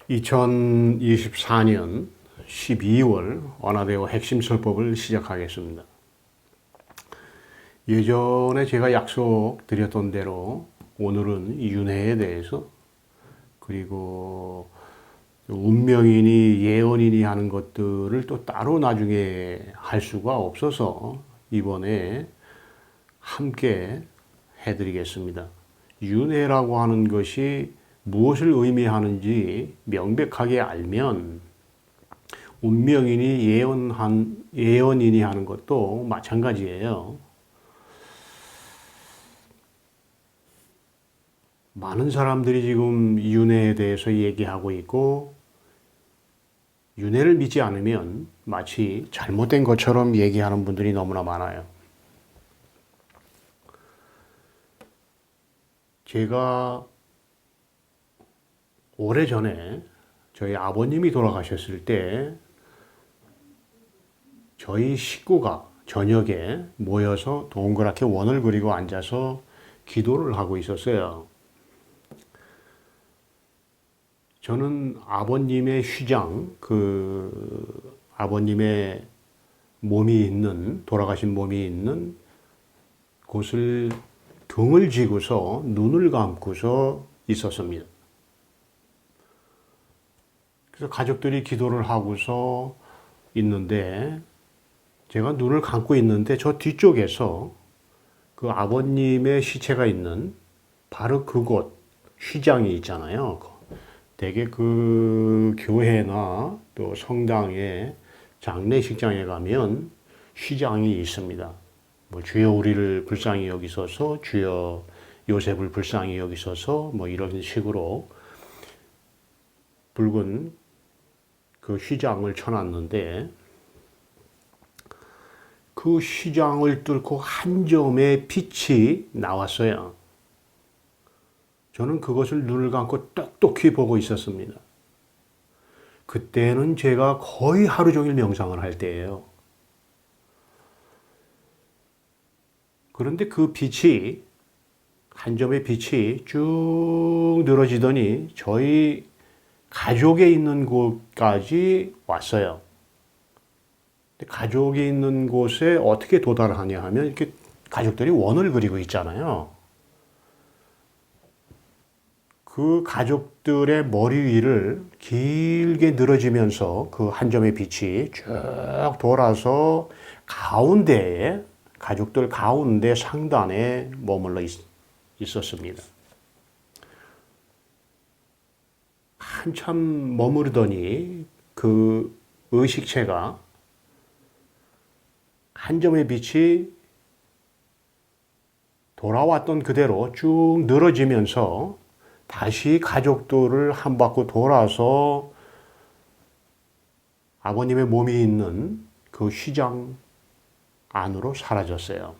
2024년 12월 언어대화 핵심 설법을 시작하겠습니다. 예전에 제가 약속드렸던 대로 오늘은 윤회에 대해서 그리고 운명이니 예언이니 하는 것들을 또 따로 나중에 할 수가 없어서 이번에 함께 해드리겠습니다. 윤회라고 하는 것이 무엇을 의미하는지 명백하게 알면 운명이니 예언이니 하는 것도 마찬가지예요. 많은 사람들이 지금 윤회에 대해서 얘기하고 있고 윤회를 믿지 않으면 마치 잘못된 것처럼 얘기하는 분들이 너무나 많아요. 제가 오래전에 저희 아버님이 돌아가셨을 때 저희 식구가 저녁에 모여서 동그랗게 원을 그리고 앉아서 기도를 하고 있었어요. 저는 아버님의 휘장, 아버님의 몸이 있는, 돌아가신 몸이 있는 곳을 등을 지고서 눈을 감고서 있었습니다. 그래서 가족들이 기도를 하고서 있는데 제가 눈을 감고 있는데 저 뒤쪽에서 그 아버님의 시체가 있는 바로 그곳 휘장이 있잖아요. 대개 그 교회나 또 성당의 장례식장에 가면 휘장이 있습니다. 뭐 주여 우리를 불쌍히 여기소서, 주여 요셉을 불쌍히 여기소서, 뭐 이런 식으로 붉은 그 휘장을 쳐놨는데 그 휘장을 뚫고 한 점의 빛이 나왔어요. 저는 그것을 눈을 감고 똑똑히 보고 있었습니다. 그때는 제가 거의 하루 종일 명상을 할 때예요. 그런데 그 빛이, 한 점의 빛이 쭉 늘어지더니 저희 가족에 있는 곳까지 왔어요. 가족이 있는 곳에 어떻게 도달하냐 하면 이렇게 가족들이 원을 그리고 있잖아요. 그 가족들의 머리 위를 길게 늘어지면서 그 한 점의 빛이 쭉 돌아서 가운데에, 가족들 가운데 상단에 머물러 있었습니다. 한참 머무르더니 그 의식체가 한 점의 빛이 돌아왔던 그대로 쭉 늘어지면서 다시 가족들을 한 바퀴 돌아서 아버님의 몸이 있는 그 휘장 안으로 사라졌어요.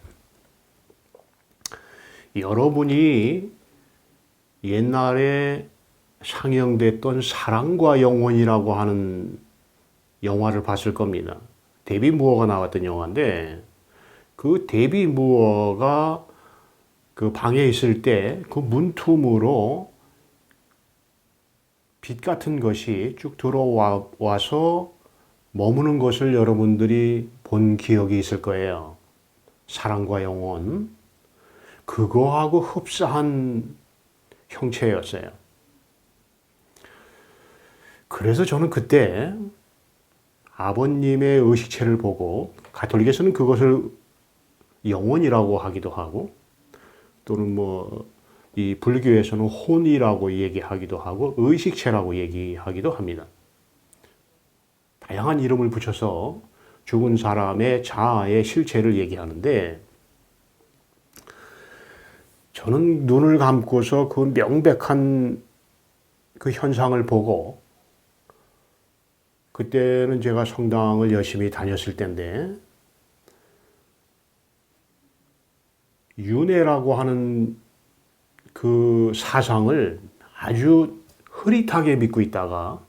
여러분이 옛날에 상영됐던 사랑과 영혼이라고 하는 영화를 봤을 겁니다. 데비 무어가 나왔던 영화인데 그 데비 무어가 그 방에 있을 때 그 문틈으로 빛 같은 것이 쭉 들어와서 머무는 것을 여러분들이 본 기억이 있을 거예요. 사랑과 영혼. 그거하고 흡사한 형체였어요. 그래서 저는 그때 아버님의 의식체를 보고 가톨릭에서는 그것을 영혼이라고 하기도 하고 또는 뭐 이 불교에서는 혼이라고 얘기하기도 하고 의식체라고 얘기하기도 합니다. 다양한 이름을 붙여서 죽은 사람의 자아의 실체를 얘기하는데 저는 눈을 감고서 그 명백한 그 현상을 보고 그때는 제가 성당을 열심히 다녔을 때인데 윤회라고 하는 그 사상을 아주 흐릿하게 믿고 있다가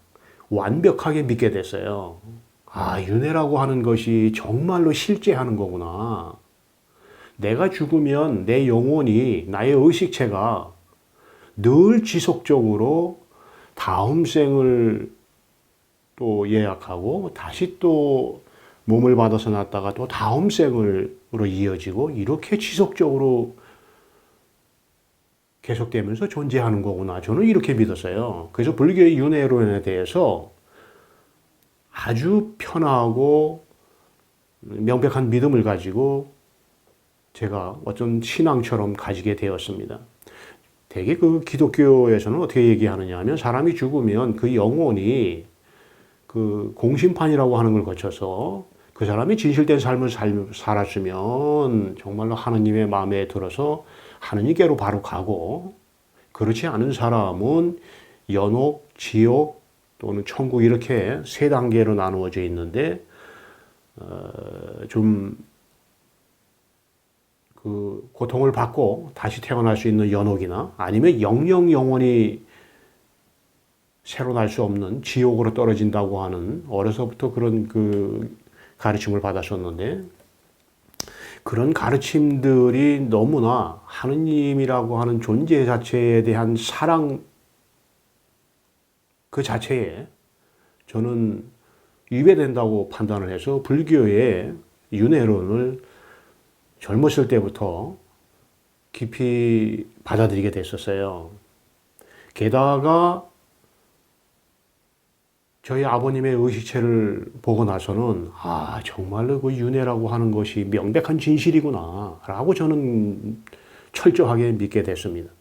완벽하게 믿게 됐어요. 아, 윤회라고 하는 것이 정말로 실제하는 거구나. 내가 죽으면 내 영혼이, 나의 의식체가 늘 지속적으로 다음 생을 또 예약하고 다시 또 몸을 받아서 났다가 또 다음 생으로 이어지고 이렇게 지속적으로 계속되면서 존재하는 거구나. 저는 이렇게 믿었어요. 그래서 불교의 윤회론에 대해서 아주 편하고 명백한 믿음을 가지고 제가 어떤 신앙처럼 가지게 되었습니다. 되게 그 기독교에서는 어떻게 얘기하느냐 하면 사람이 죽으면 그 영혼이 그 공심판이라고 하는 걸 거쳐서 그 사람이 진실된 삶을 살았으면 정말로 하느님의 마음에 들어서 하느님께로 바로 가고, 그렇지 않은 사람은 연옥, 지옥 또는 천국 이렇게 세 단계로 나누어져 있는데 좀 그 고통을 받고 다시 태어날 수 있는 연옥이나 아니면 영영영원히 새로 날 수 없는 지옥으로 떨어진다고 하는 어려서부터 그런 그 가르침을 받았었는데, 그런 가르침들이 너무나 하느님이라고 하는 존재 자체에 대한 사랑 그 자체에 저는 위배된다고 판단을 해서 불교의 윤회론을 젊었을 때부터 깊이 받아들이게 됐었어요. 게다가 저희 아버님의 의식체를 보고 나서는 정말로 그 윤회라고 하는 것이 명백한 진실이구나 라고 저는 철저하게 믿게 됐습니다.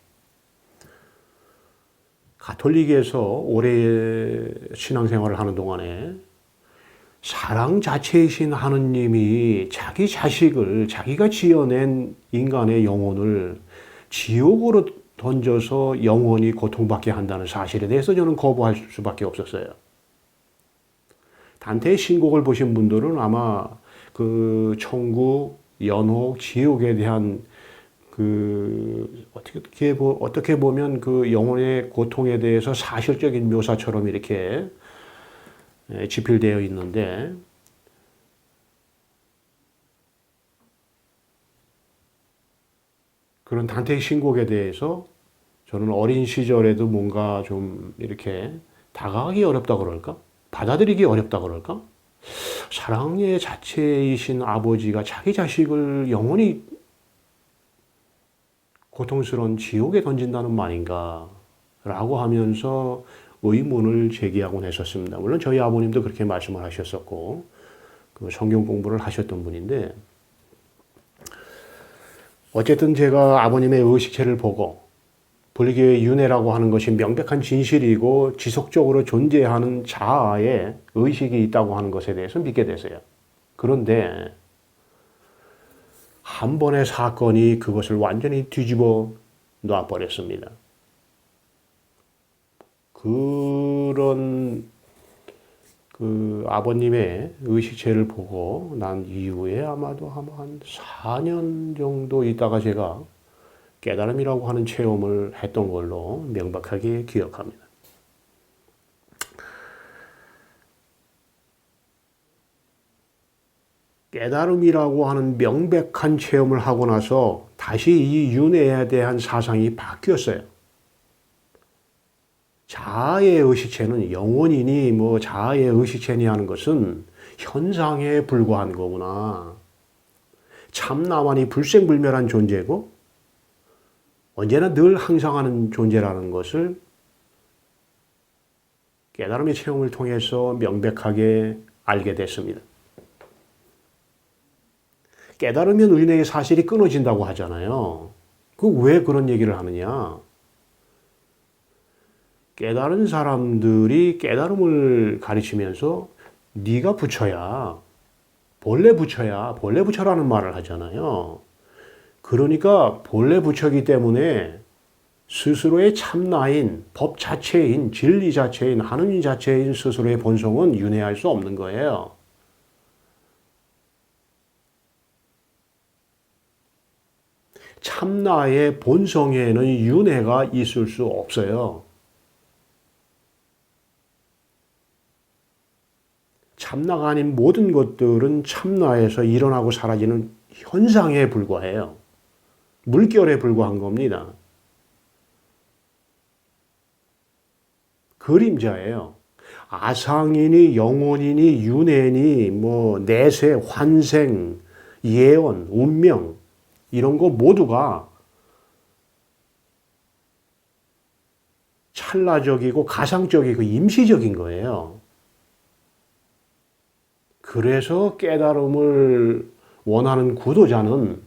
가톨릭에서 오래 신앙생활을 하는 동안에 사랑 자체이신 하느님이 자기 자식을, 자기가 지어낸 인간의 영혼을 지옥으로 던져서 영원히 고통받게 한다는 사실에 대해서 저는 거부할 수밖에 없었어요. 단테의 신곡을 보신 분들은 아마 그 천국, 연옥, 지옥에 대한 그 어떻게 보면 그 영혼의 고통에 대해서 사실적인 묘사처럼 이렇게 집필되어 있는데, 그런 단테의 신곡에 대해서 저는 어린 시절에도 뭔가 좀 이렇게 다가가기 어렵다 그럴까? 받아들이기 어렵다 그럴까? 사랑의 자체이신 아버지가 자기 자식을 영원히 고통스러운 지옥에 던진다는 말인가? 라고 하면서 의문을 제기하곤 했었습니다. 물론 저희 아버님도 그렇게 말씀을 하셨었고, 그 성경 공부를 하셨던 분인데, 어쨌든 제가 아버님의 의식체를 보고, 불교의 윤회라고 하는 것이 명백한 진실이고 지속적으로 존재하는 자아의 의식이 있다고 하는 것에 대해서 믿게 됐어요. 그런데 한 번의 사건이 그것을 완전히 뒤집어 놔버렸습니다. 그런 그 아버님의 의식체를 보고 난 이후에 아마도 한 4년 정도 있다가 제가 깨달음이라고 하는 체험을 했던 걸로 명백하게 기억합니다. 깨달음이라고 하는 명백한 체험을 하고 나서 다시 이 윤회에 대한 사상이 바뀌었어요. 자아의 의식체는 영혼이니 뭐 자아의 의식체니 하는 것은 현상에 불과한 거구나. 참나만이 불생불멸한 존재고 언제나 늘 항상하는 존재라는 것을 깨달음의 체험을 통해서 명백하게 알게 됐습니다. 깨달으면 윤회의 사실이 끊어진다고 하잖아요. 그 왜 그런 얘기를 하느냐? 깨달은 사람들이 깨달음을 가르치면서 네가 부처야, 본래 부처야, 본래 부처라는 말을 하잖아요. 그러니까 본래 부처이기 때문에 스스로의 참나인 법 자체인 진리 자체인 하느님 자체인 스스로의 본성은 윤회할 수 없는 거예요. 참나의 본성에는 윤회가 있을 수 없어요. 참나가 아닌 모든 것들은 참나에서 일어나고 사라지는 현상에 불과해요. 물결에 불과한 겁니다. 그림자예요. 아상이니 영혼이니 윤회니 뭐 내세, 환생, 예언, 운명 이런 거 모두가 찰나적이고 가상적이고 임시적인 거예요. 그래서 깨달음을 원하는 구도자는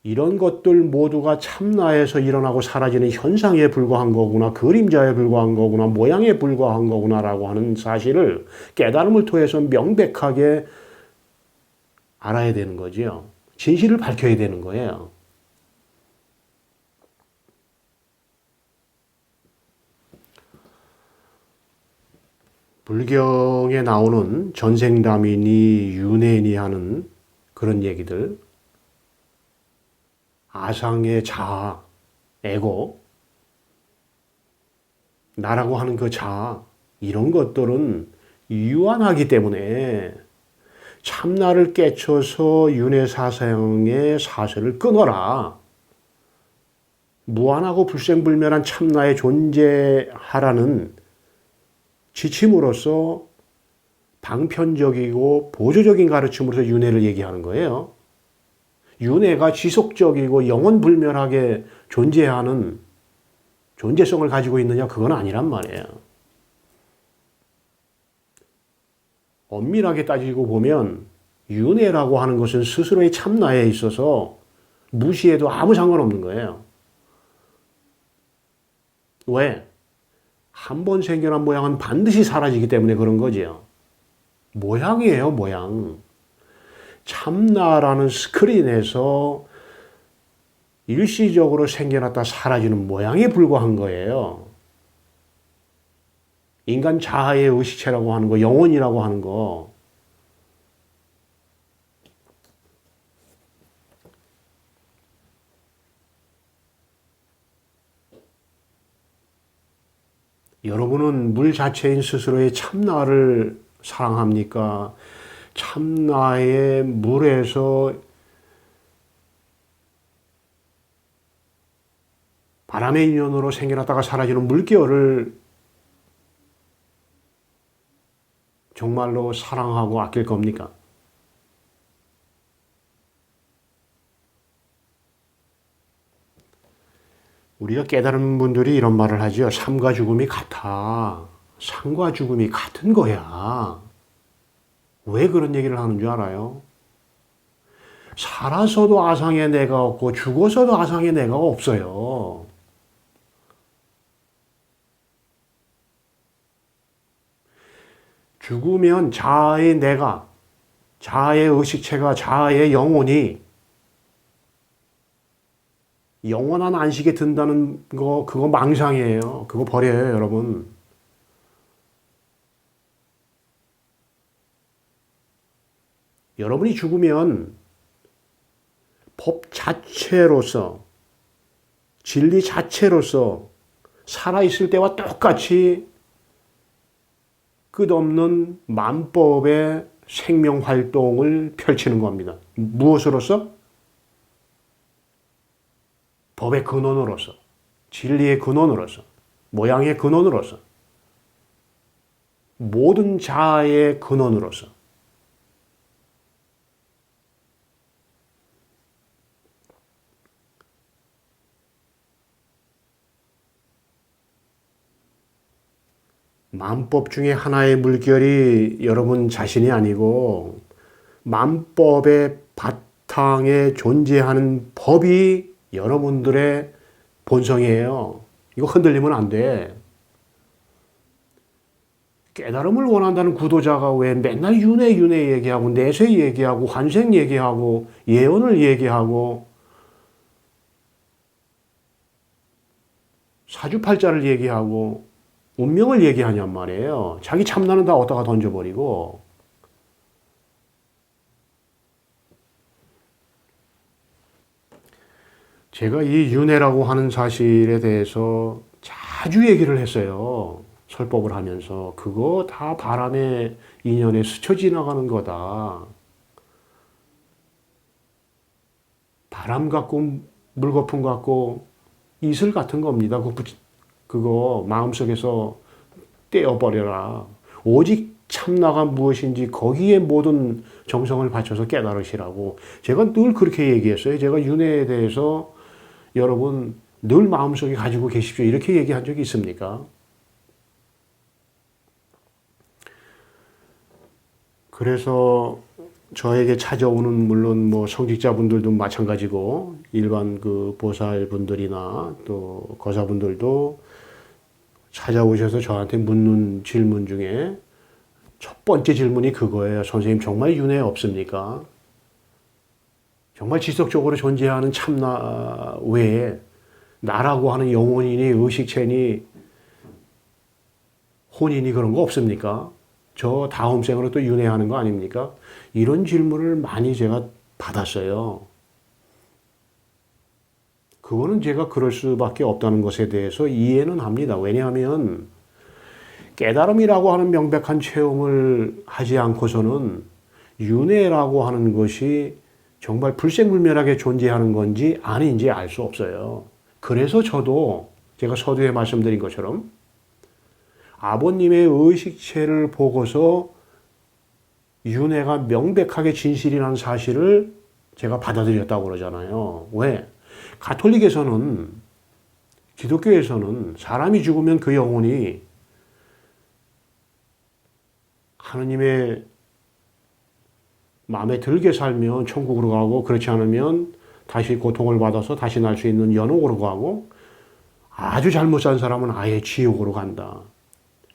이런 것들 모두가 참나에서 일어나고 사라지는 현상에 불과한 거구나, 그림자에 불과한 거구나, 모양에 불과한 거구나라고 하는 사실을 깨달음을 통해서 명백하게 알아야 되는 거지요. 진실을 밝혀야 되는 거예요. 불경에 나오는 전생담이니 윤회니 하는 그런 얘기들, 아상의 자아, 에고, 나라고 하는 그 자아, 이런 것들은 유한하기 때문에 참나를 깨쳐서 윤회사상의 사슬을 끊어라. 무한하고 불생불멸한 참나에 존재하라는 지침으로써 방편적이고 보조적인 가르침으로서 윤회를 얘기하는 거예요. 윤회가 지속적이고 영원불멸하게 존재하는 존재성을 가지고 있느냐? 그건 아니란 말이에요. 엄밀하게 따지고 보면 윤회라고 하는 것은 스스로의 참나에 있어서 무시해도 아무 상관없는 거예요. 왜? 한 번 생겨난 모양은 반드시 사라지기 때문에 그런 거지요. 모양이에요, 모양. 참나라는 스크린에서 일시적으로 생겨났다 사라지는 모양에 불과한 거예요. 인간 자아의 의식체라고 하는 거, 영혼이라고 하는 거. 여러분은 물 자체인 스스로의 참나를 사랑합니까? 참나의 물에서 바람의 인연으로 생겨났다가 사라지는 물결을 정말로 사랑하고 아낄 겁니까? 우리가 깨달은 분들이 이런 말을 하죠. 삶과 죽음이 같아. 삶과 죽음이 같은 거야. 왜 그런 얘기를 하는 줄 알아요? 살아서도 아상의 내가 없고 죽어서도 아상의 내가 없어요. 죽으면 자아의 내가, 자아의 의식체가, 자아의 영혼이 영원한 안식에 든다는 거, 그거 망상이에요. 그거 버려요, 여러분. 여러분이 죽으면 법 자체로서, 진리 자체로서 살아있을 때와 똑같이 끝없는 만법의 생명활동을 펼치는 겁니다. 무엇으로서? 법의 근원으로서, 진리의 근원으로서, 모양의 근원으로서, 모든 자아의 근원으로서. 만법 중에 하나의 물결이 여러분 자신이 아니고 만법의 바탕에 존재하는 법이 여러분들의 본성이에요. 이거 흔들리면 안 돼. 깨달음을 원한다는 구도자가 왜 맨날 윤회 얘기하고 내세 얘기하고 환생 얘기하고 예언을 얘기하고 사주팔자를 얘기하고 운명을 얘기하냔 말이에요. 자기 참나는 다 어디다가 던져버리고. 제가 이 윤회라고 하는 사실에 대해서 자주 얘기를 했어요. 설법을 하면서. 그거 다 바람의 인연에 스쳐 지나가는 거다. 바람 같고 물거품 같고 이슬 같은 겁니다. 그거 마음속에서 떼어버려라. 오직 참나가 무엇인지 거기에 모든 정성을 바쳐서 깨달으시라고. 제가 늘 그렇게 얘기했어요. 제가 윤회에 대해서 여러분 늘 마음속에 가지고 계십시오. 이렇게 얘기한 적이 있습니까? 그래서 저에게 찾아오는 물론 뭐 성직자분들도 마찬가지고 일반 그 보살분들이나 또 거사분들도 찾아오셔서 저한테 묻는 질문 중에 첫 번째 질문이 그거예요. 선생님 정말 윤회 없습니까? 정말 지속적으로 존재하는 참나 외에 나라고 하는 영혼이니 의식체니 혼이니 그런 거 없습니까? 저 다음 생으로 또 윤회하는 거 아닙니까? 이런 질문을 많이 제가 받았어요. 그거는 제가 그럴 수밖에 없다는 것에 대해서 이해는 합니다. 왜냐하면 깨달음이라고 하는 명백한 체험을 하지 않고서는 윤회라고 하는 것이 정말 불생불멸하게 존재하는 건지 아닌지 알 수 없어요. 그래서 저도 제가 서두에 말씀드린 것처럼 아버님의 의식체를 보고서 윤회가 명백하게 진실이라는 사실을 제가 받아들였다고 그러잖아요. 왜? 가톨릭에서는, 기독교에서는 사람이 죽으면 그 영혼이 하느님의 마음에 들게 살면 천국으로 가고 그렇지 않으면 다시 고통을 받아서 다시 날 수 있는 연옥으로 가고 아주 잘못 산 사람은 아예 지옥으로 간다.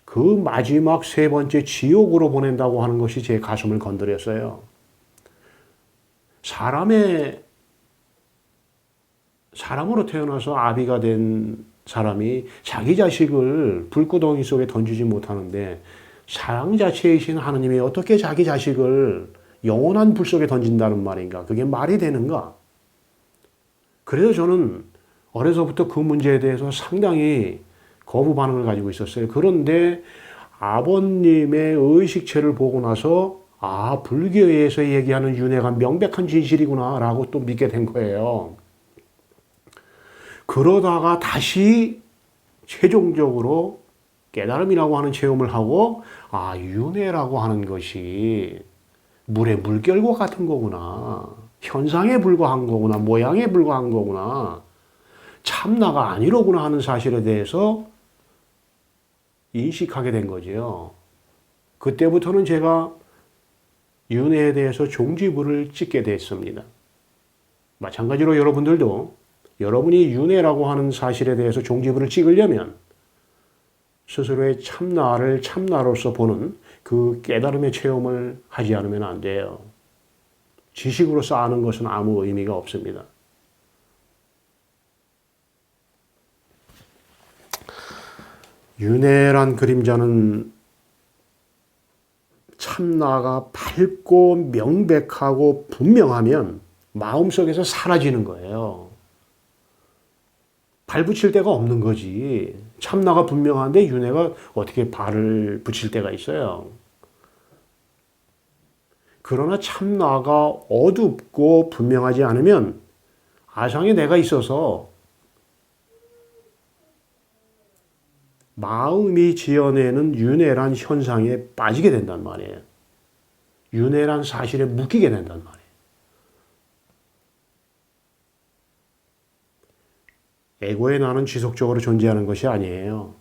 그 마지막 세 번째 지옥으로 보낸다고 하는 것이 제 가슴을 건드렸어요. 사람으로 태어나서 아비가 된 사람이 자기 자식을 불구덩이 속에 던지지 못하는데 사랑 자체이신 하느님이 어떻게 자기 자식을 영원한 불 속에 던진다는 말인가? 그게 말이 되는가? 그래서 저는 어려서부터 그 문제에 대해서 상당히 거부 반응을 가지고 있었어요. 그런데 아버님의 의식체를 보고 나서 아, 불교에서 얘기하는 윤회가 명백한 진실이구나 라고 또 믿게 된 거예요. 그러다가 다시 최종적으로 깨달음이라고 하는 체험을 하고 아, 윤회라고 하는 것이 물의 물결과 같은 거구나. 현상에 불과한 거구나. 모양에 불과한 거구나. 참나가 아니로구나 하는 사실에 대해서 인식하게 된 거죠. 그때부터는 제가 윤회에 대해서 종지부를 찍게 됐습니다. 마찬가지로 여러분들도 여러분이 윤회라고 하는 사실에 대해서 종지부를 찍으려면 스스로의 참나를 참나로서 보는 그 깨달음의 체험을 하지 않으면 안 돼요. 지식으로 쌓는 것은 아무 의미가 없습니다. 윤회란 그림자는 참나가 밝고 명백하고 분명하면 마음속에서 사라지는 거예요. 발 붙일 데가 없는 거지. 참나가 분명한데 윤회가 어떻게 발을 붙일 데가 있어요. 그러나 참나가 어둡고 분명하지 않으면 아상에 내가 있어서 마음이 지어내는 윤회란 현상에 빠지게 된단 말이에요. 윤회란 사실에 묶이게 된단 말이에요. 에고의 나는 지속적으로 존재하는 것이 아니에요.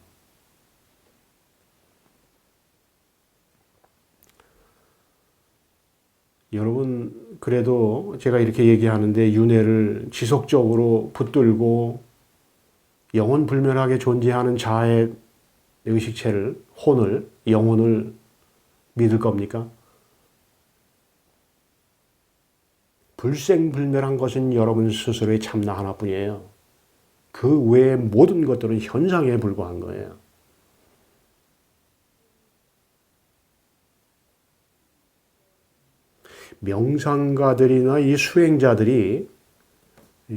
여러분, 그래도 제가 이렇게 얘기하는데 윤회를 지속적으로 붙들고 영원 불멸하게 존재하는 자의 의식체를, 혼을, 영혼을 믿을 겁니까? 불생불멸한 것은 여러분 스스로의 참나 하나뿐이에요. 그 외의 모든 것들은 현상에 불과한 거예요. 명상가들이나 이 수행자들이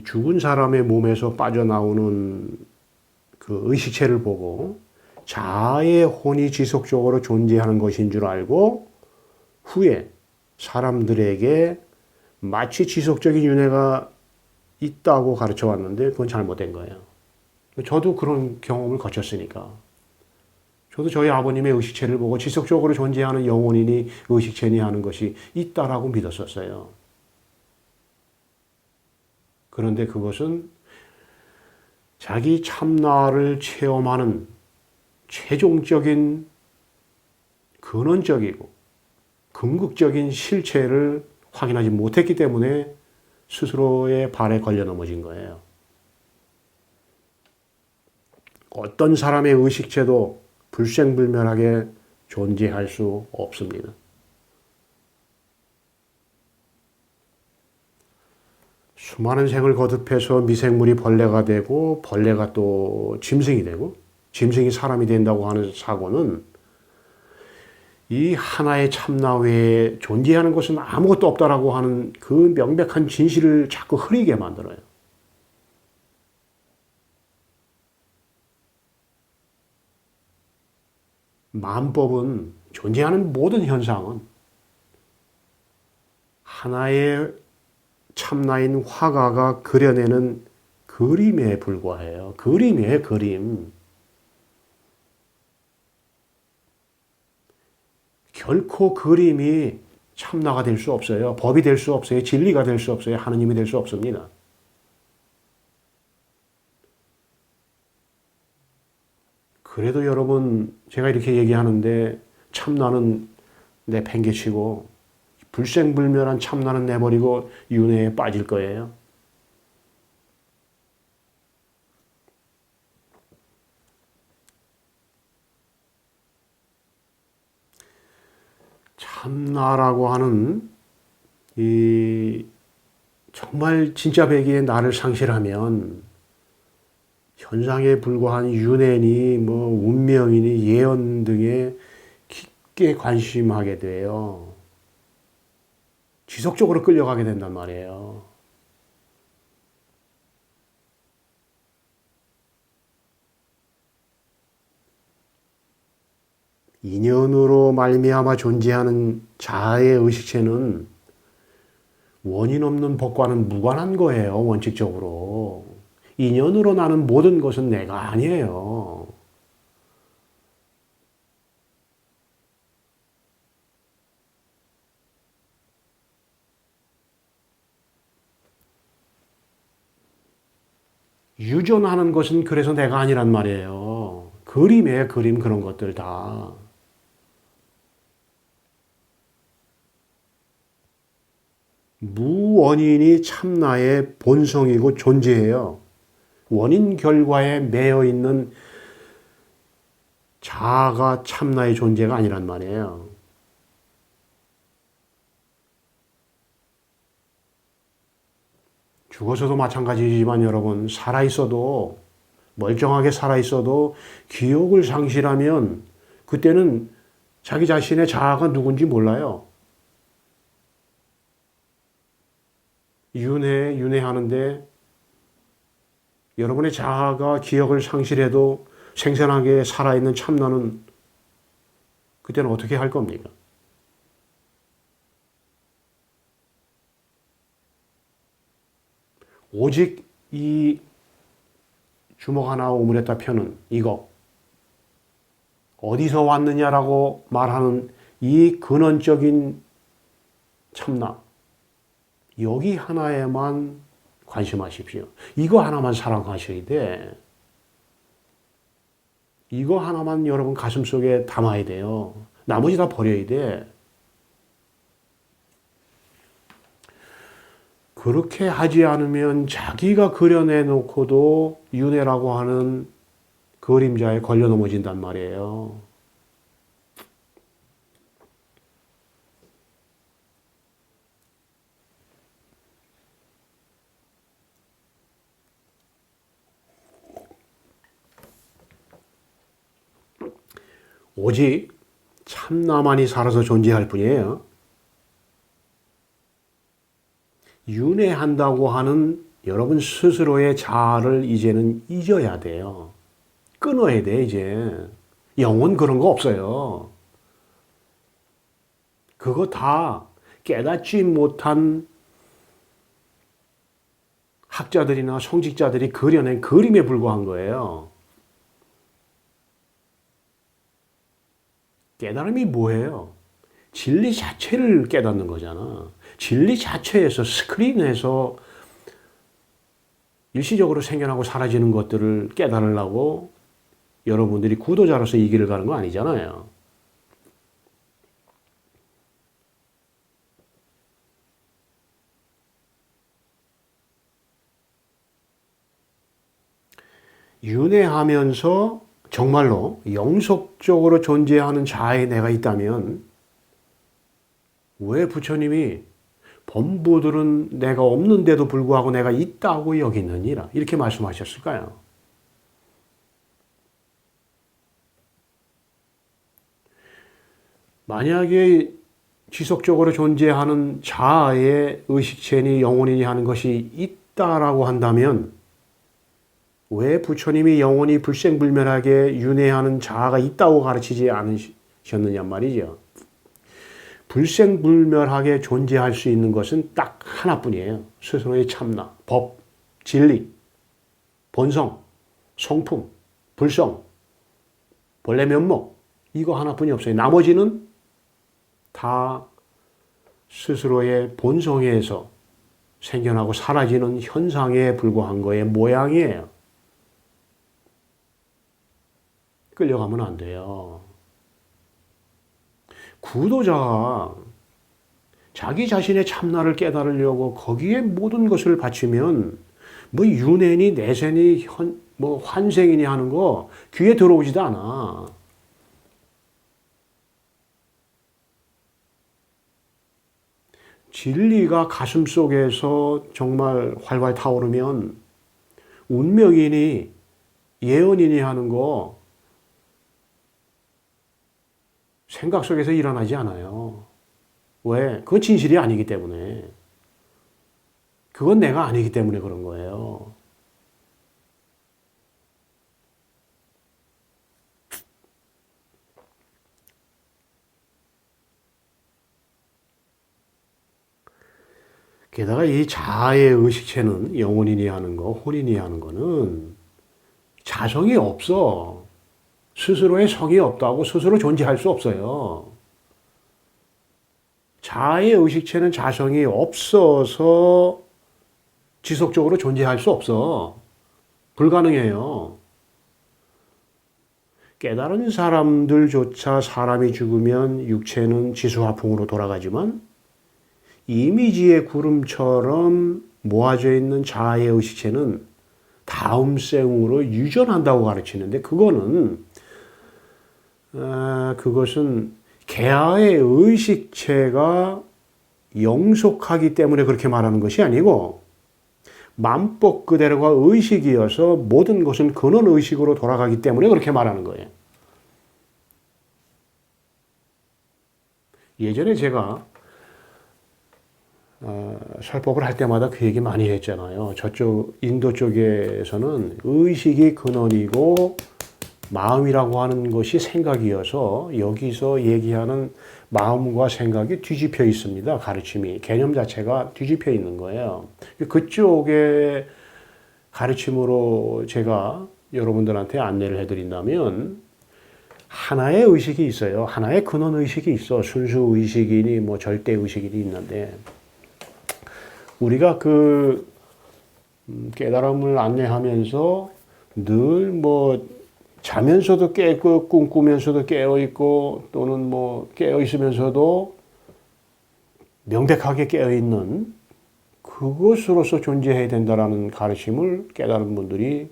죽은 사람의 몸에서 빠져나오는 그 의식체를 보고 자아의 혼이 지속적으로 존재하는 것인 줄 알고 후에 사람들에게 마치 지속적인 윤회가 있다고 가르쳐 왔는데 그건 잘못된 거예요. 저도 그런 경험을 거쳤으니까. 저도 저희 아버님의 의식체를 보고 지속적으로 존재하는 영혼이니 의식체니 하는 것이 있다라고 믿었었어요. 그런데 그것은 자기 참나를 체험하는 최종적인 근원적이고 궁극적인 실체를 확인하지 못했기 때문에 스스로의 발에 걸려 넘어진 거예요. 어떤 사람의 의식체도 불생불멸하게 존재할 수 없습니다. 수많은 생을 거듭해서 미생물이 벌레가 되고 벌레가 또 짐승이 되고 짐승이 사람이 된다고 하는 사고는 이 하나의 참나 외에 존재하는 것은 아무것도 없다라고 하는 그 명백한 진실을 자꾸 흐리게 만들어요. 만법은 존재하는 모든 현상은 하나의 참나인 화가가 그려내는 그림에 불과해요. 그림이에요, 그림. 결코 그림이 참나가 될 수 없어요. 법이 될 수 없어요. 진리가 될 수 없어요. 하느님이 될 수 없습니다. 그래도 여러분, 제가 이렇게 얘기하는데 참나는 내팽개치고 불생불멸한 참나는 내버리고 윤회에 빠질 거예요. 참나라고 하는 이 정말 진짜 배기에 나를 상실하면 현상에 불과한 윤회니 뭐 운명이니 예언 등에 깊게 관심하게 돼요. 지속적으로 끌려가게 된단 말이에요. 인연으로 말미암아 존재하는 자아의 의식체는 원인 없는 법과는 무관한 거예요. 원칙적으로. 인연으로 나는 모든 것은 내가 아니에요. 유전하는 것은 그래서 내가 아니란 말이에요. 그림이에요, 그림 그런 것들 다. 무원인이 참나의 본성이고 존재예요. 원인 결과에 매여 있는 자아가 참나의 존재가 아니란 말이에요. 죽어서도 마찬가지지만 여러분, 살아있어도, 멀쩡하게 살아있어도 기억을 상실하면 그때는 자기 자신의 자아가 누군지 몰라요. 윤회하는데 여러분의 자아가 기억을 상실해도 생생하게 살아있는 참나는 그때는 어떻게 할 겁니까? 오직 이 주먹 하나 오므렸다 펴는 이거 어디서 왔느냐라고 말하는 이 근원적인 참나 여기 하나에만 관심하십시오. 이거 하나만 사랑하셔야 돼. 이거 하나만 여러분 가슴속에 담아야 돼요. 나머지 다 버려야 돼. 그렇게 하지 않으면 자기가 그려내 놓고도 윤회라고 하는 그림자에 걸려 넘어진단 말이에요. 오직 참나만이 살아서 존재할 뿐이에요. 윤회한다고 하는 여러분 스스로의 자아를 이제는 잊어야 돼요. 끊어야 돼, 이제. 영혼 그런 거 없어요. 그거 다 깨닫지 못한 학자들이나 성직자들이 그려낸 그림에 불과한 거예요. 깨달음이 뭐예요? 진리 자체를 깨닫는 거잖아. 진리 자체에서 스크린에서 일시적으로 생겨나고 사라지는 것들을 깨달으려고 여러분들이 구도자로서 이 길을 가는 거 아니잖아요. 윤회하면서 정말로 영속적으로 존재하는 자아의 내가 있다면 왜 부처님이 범부들은 내가 없는데도 불구하고 내가 있다고 여기느니라 이렇게 말씀하셨을까요? 만약에 지속적으로 존재하는 자아의 의식체니 영혼이니 하는 것이 있다라고 한다면 왜 부처님이 영원히 불생불멸하게 윤회하는 자아가 있다고 가르치지 않으셨느냐 말이죠. 불생불멸하게 존재할 수 있는 것은 딱 하나뿐이에요. 스스로의 참나, 법, 진리, 본성, 성품, 불성, 본래 면목 이거 하나뿐이 없어요. 나머지는 다 스스로의 본성에서 생겨나고 사라지는 현상에 불과한 거의 모양이에요. 끌려가면 안 돼요. 구도자가 자기 자신의 참나를 깨달으려고 거기에 모든 것을 바치면 뭐 윤회니 내세니 뭐 환생이니 하는 거 귀에 들어오지도 않아. 진리가 가슴 속에서 정말 활활 타오르면 운명이니 예언이니 하는 거 생각 속에서 일어나지 않아요. 왜? 그건 진실이 아니기 때문에. 그건 내가 아니기 때문에 그런 거예요. 게다가 이 자아의 의식체는 영혼이니 하는 거, 혼이니 하는 거는 자성이 없어. 스스로의 성이 없다고 스스로 존재할 수 없어요. 자아의 의식체는 자성이 없어서 지속적으로 존재할 수 없어. 불가능해요. 깨달은 사람들조차 사람이 죽으면 육체는 지수화풍으로 돌아가지만 이미지의 구름처럼 모아져 있는 자아의 의식체는 다음 생으로 유전한다고 가르치는데 그것은 개화의 의식체가 영속하기 때문에 그렇게 말하는 것이 아니고 만법 그대로가 의식이어서 모든 것은 근원 의식으로 돌아가기 때문에 그렇게 말하는 거예요. 예전에 제가 설법을 할 때마다 그 얘기 많이 했잖아요. 저쪽 인도 쪽에서는 의식이 근원이고 마음이라고 하는 것이 생각이어서 여기서 얘기하는 마음과 생각이 뒤집혀 있습니다. 가르침이. 개념 자체가 뒤집혀 있는 거예요. 그쪽의 가르침으로 제가 여러분들한테 안내를 해드린다면 하나의 의식이 있어요. 하나의 근원 의식이 있어. 순수 의식이니 뭐 절대 의식이니 있는데 우리가 그 깨달음을 안내하면서 늘 뭐 자면서도 깨고 꿈꾸면서도 깨어 있고 또는 뭐 깨어 있으면서도 명백하게 깨어 있는 그것으로서 존재해야 된다라는 가르침을 깨달은 분들이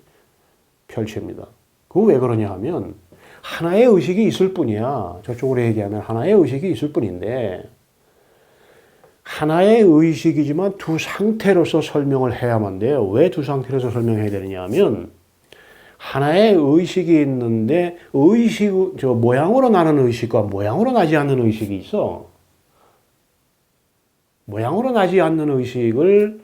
펼칩니다. 그거 왜 그러냐 하면 하나의 의식이 있을 뿐이야. 저쪽으로 얘기하면 하나의 의식이 있을 뿐인데 하나의 의식이지만 두 상태로서 설명을 해야만 돼요. 왜 두 상태로서 설명해야 되느냐 하면 하나의 의식이 있는데 모양으로 나는 의식과 모양으로 나지 않는 의식이 있어. 모양으로 나지 않는 의식을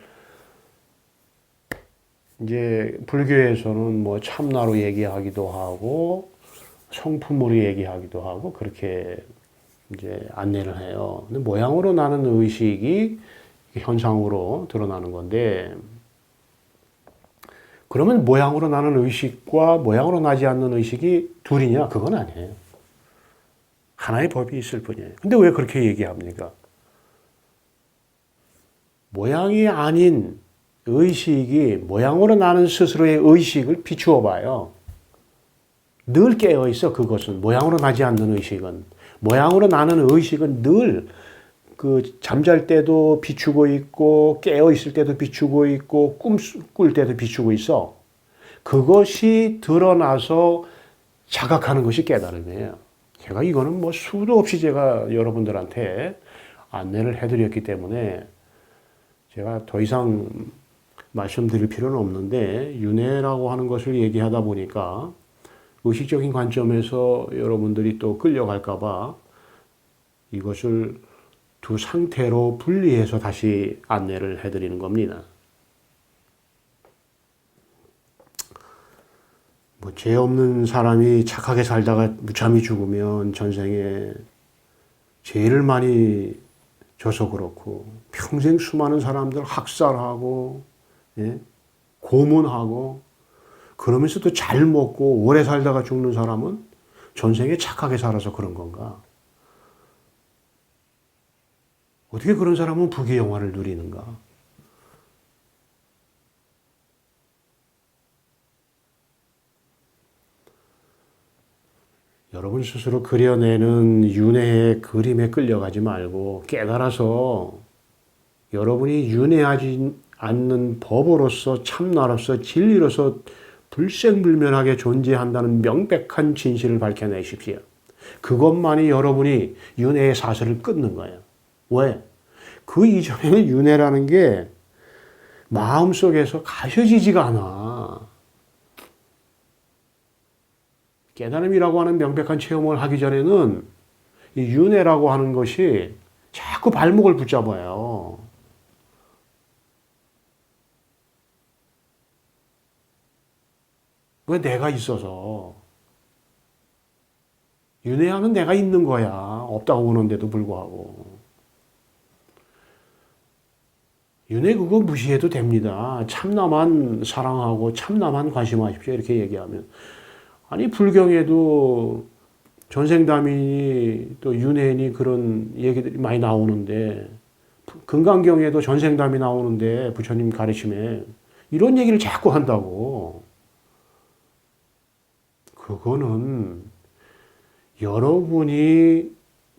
이제 불교에서는 뭐 참나로 얘기하기도 하고 성품으로 얘기하기도 하고 그렇게 이제 안내를 해요. 근데 모양으로 나는 의식이 현상으로 드러나는 건데 그러면 모양으로 나는 의식과 모양으로 나지 않는 의식이 둘이냐? 그건 아니에요. 하나의 법이 있을 뿐이에요. 근데 왜 그렇게 얘기합니까? 모양이 아닌 의식이 모양으로 나는 스스로의 의식을 비추어 봐요. 늘 깨어 있어, 그것은. 모양으로 나지 않는 의식은. 모양으로 나는 의식은 늘 그 잠잘 때도 비추고 있고, 깨어 있을 때도 비추고 있고, 꿈꿀 때도 비추고 있어. 그것이 드러나서 자각하는 것이 깨달음이에요. 제가 이거는 뭐 수도 없이 제가 여러분들한테 안내를 해드렸기 때문에 제가 더 이상 말씀드릴 필요는 없는데, 윤회라고 하는 것을 얘기하다 보니까 의식적인 관점에서 여러분들이 또 끌려갈까봐 이것을 두 상태로 분리해서 다시 안내를 해드리는 겁니다. 뭐 죄 없는 사람이 착하게 살다가 무참히 죽으면 전생에 죄를 많이 져서 그렇고, 평생 수많은 사람들 학살하고, 예? 고문하고, 그러면서도 잘 먹고 오래 살다가 죽는 사람은 전생에 착하게 살아서 그런 건가? 어떻게 그런 사람은 불의 영화를 누리는가? 여러분 스스로 그려내는 윤회의 그림에 끌려가지 말고 깨달아서 여러분이 윤회하지 않는 법으로서 참나로서 진리로서 불생불멸하게 존재한다는 명백한 진실을 밝혀내십시오. 그것만이 여러분이 윤회의 사슬을 끊는 거예요. 왜? 그 이전에는 윤회라는 게 마음속에서 가셔지지가 않아. 깨달음이라고 하는 명백한 체험을 하기 전에는 이 윤회라고 하는 것이 자꾸 발목을 붙잡아요. 왜 내가 있어서. 윤회하면 내가 있는 거야. 없다고 보는데도 불구하고. 윤회 그거 무시해도 됩니다. 참나만 사랑하고 참나만 관심하십시오. 이렇게 얘기하면. 아니 불경에도 전생담이 또 윤회니 그런 얘기들이 많이 나오는데, 금강경에도 전생담이 나오는데 부처님 가르침에 이런 얘기를 자꾸 한다고. 그거는 여러분이